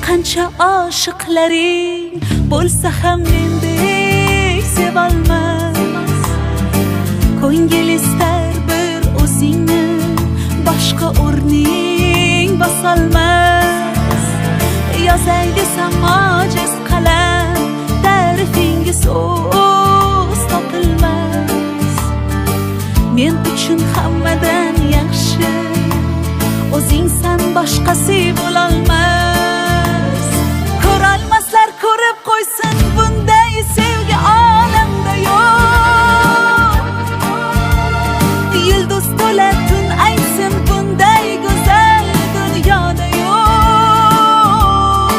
qancha oshiqlaring bo'lsa ham mendek sevolmas. Ko'ngil istar bir o'zingni, boshqa o'rning bosolmas. Yozay desam ojiz qalam, ta'rifinga so'z topilmas. Men uchun hammadan yaxshi o'zingsan, boshqasi bo'lolmas. Ko'rolmaslar ko'rib qo'ysin, bunday sevgi olamda yo'q. Yulduz to'la tun aytsin, bunday go'zal dunyoda yo'q.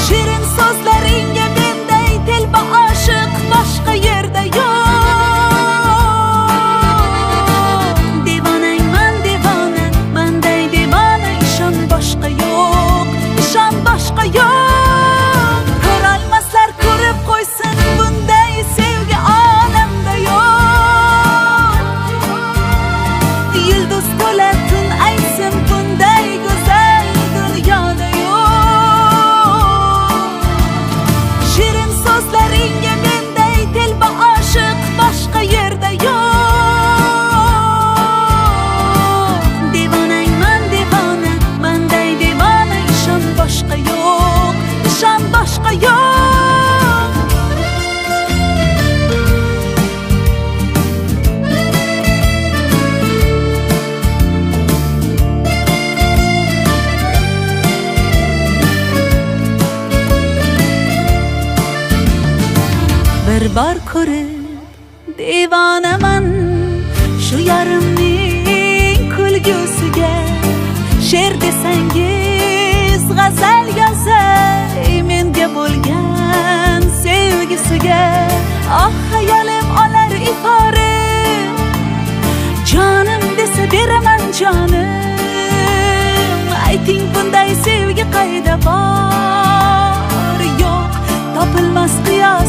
Shirin so'zlaringga menday telba oshiq boshqa yerda yo'q. Devonangman devona, manday devona, ishon boshqa yo'q, ishon boshqa yo'q. Ko'rolmaslar ko'rib qo'ysin, bunday sevgi olamda yo'q. Yulduz to'la tun aytsin, bunday go'zal dunyoda yo'q. Shirin so'zlaringga menday telba oshiq boshqa yerda yo'q. Devonangman devona, manday devona, ishon boshqa yo'q, ishon boshqa yo'q. Bir bor ko'rib devonaman shu yarimning kulgusiga. She'r desangiz g'azal yozay menga bo'lgan sevgisiga. Oh hayolim olar ifora, jonim desa beraman jonim. Ayting bunday sevgi qayda bor? Yo'q, topilmas qiyos